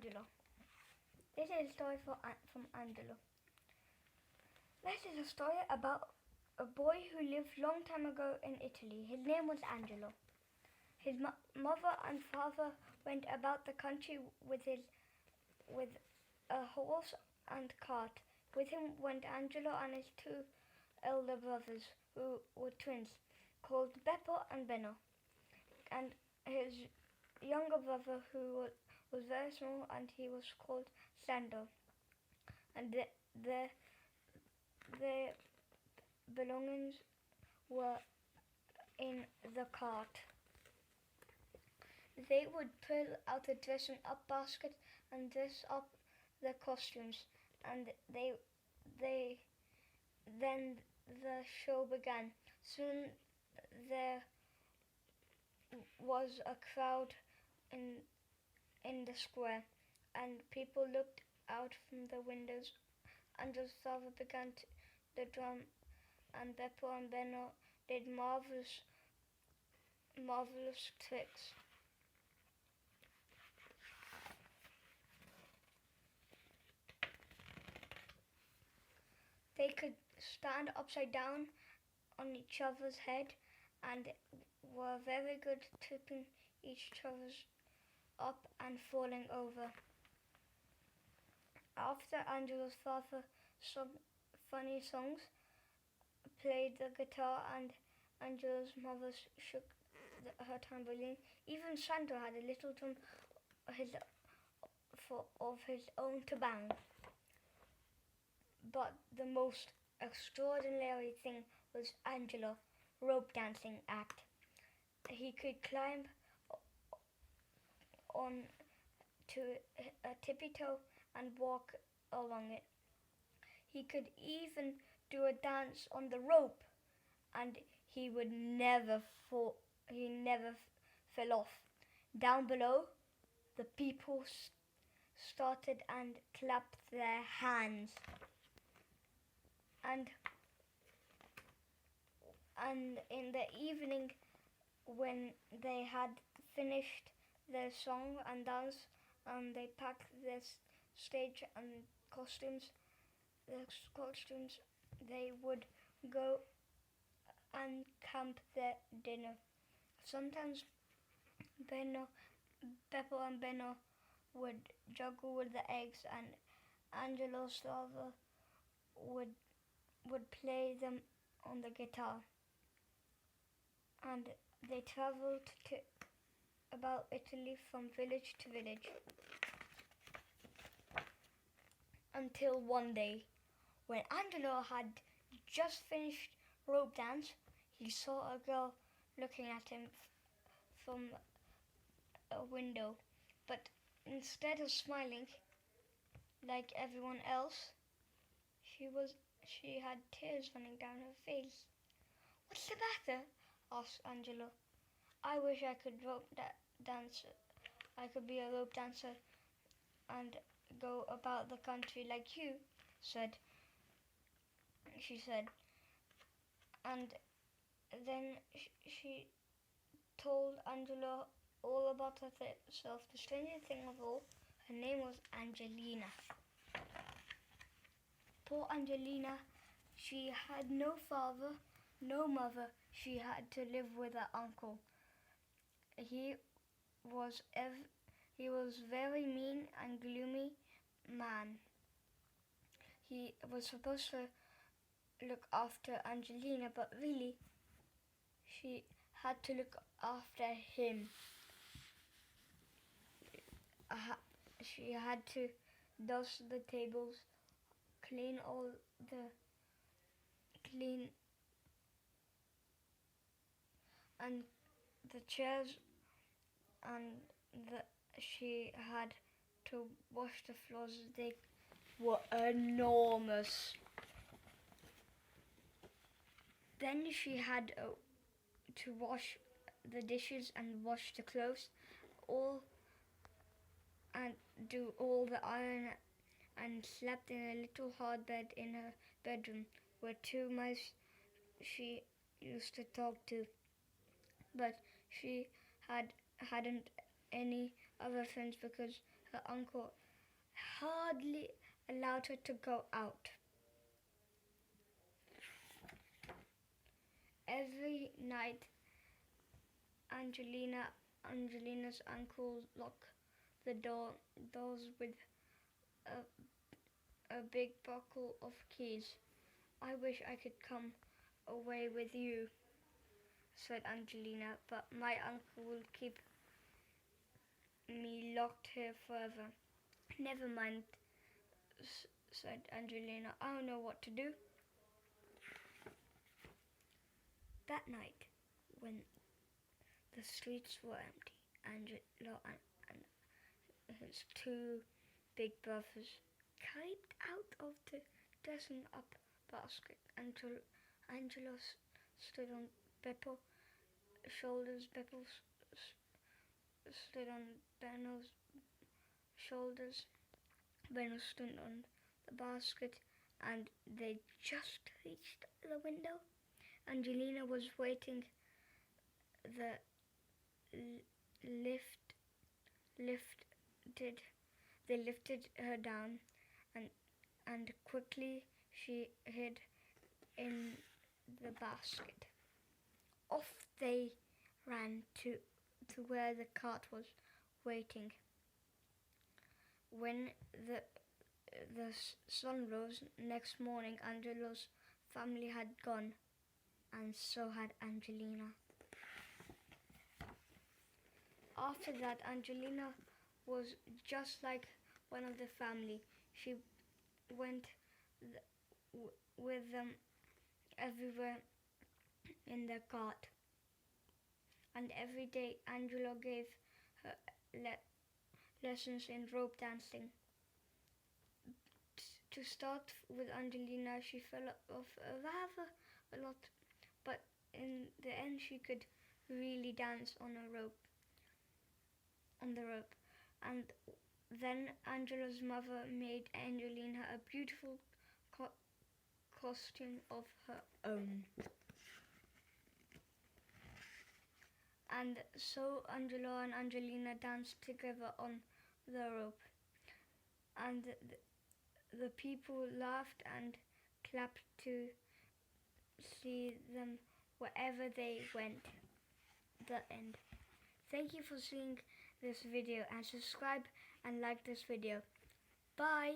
Angelo. This is a story from Angelo. This is a story about a boy who lived long time ago in Italy. His name was Angelo. His mother and father went about the country with a horse and cart. With him went Angelo and his two elder brothers, who were twins, called Beppo and Benno, and his younger brother, who was very small, and he was called Sando. And their belongings were in the cart. They would pull out the dressing up basket and dress up their costumes, and then the show began. Soon there was a crowd in the square, and people looked out from the windows. Angel's father began the drum, and Beppo and Benno did marvelous tricks. They could stand upside down on each other's head and were very good tripping each other's up and falling over. After Angelo's father sung funny songs, played the guitar, and Angelo's mother shook her tambourine, even Sandro had a little drum of his own to bang. But the most extraordinary thing was Angelo's rope dancing act. He could climb on to a tippy toe and walk along it. He could even do a dance on the rope, and he would never fall. He never fell off. Down below, the people started and clapped their hands. And in the evening, when they had finished their song and dance, and they packed their stage and costumes, they would go and camp their dinner. Sometimes Beppo and Benno would juggle with the eggs, and Angelo's father would play them on the guitar. And they travelled about Italy from village to village, until one day, when Angelo had just finished rope dance, he saw a girl looking at him from a window. But instead of smiling like everyone else, she had tears running down her face. "What's the matter?" asked Angelo. "I wish I could dance. I could be a rope dancer and go about the country like you," she said. And then she told Angelo all about herself. The strangest thing of all, her name was Angelina. Poor Angelina, she had no father, no mother. She had to live with her uncle. He was very mean and gloomy man. He was supposed to look after Angelina, but really she had to look after him. She had to dust the tables, clean and the chairs, and she had to wash the floors. They were enormous. Then she had to wash the dishes and wash the clothes, and do all the iron, and slept in a little hard bed in her bedroom where two mice she used to talk to. But she hadn't any other friends because her uncle hardly allowed her to go out. Every night, Angelina's uncle locked the doors with a big buckle of keys. "I wish I could come away with you," said Angelina, "but my uncle will keep me locked here forever." "Never mind," said Angelina. "I know what to do." That night, when the streets were empty, Angelo and his two big brothers climbed out of the dressing up basket until Angelo stood on Beppo's shoulders. Beppo stood on Benno's shoulders. Benno stood on the basket, and they just reached the window. Angelina was waiting. The they lifted her down, and quickly she hid in the basket. Off they ran to where the cart was waiting. When the sun rose next morning, Angelo's family had gone, and so had Angelina. After that, Angelina was just like one of the family. She went with them everywhere in their cart, and every day Angelo gave her lessons in rope dancing. To start with Angelina, she fell off rather a lot, but in the end she could really dance on the rope. And then Angelo's mother made Angelina a beautiful costume of her own. And so Angelo and Angelina danced together on the rope, and the people laughed and clapped to see them wherever they went. The end. Thank you for seeing this video, and subscribe and like this video. Bye!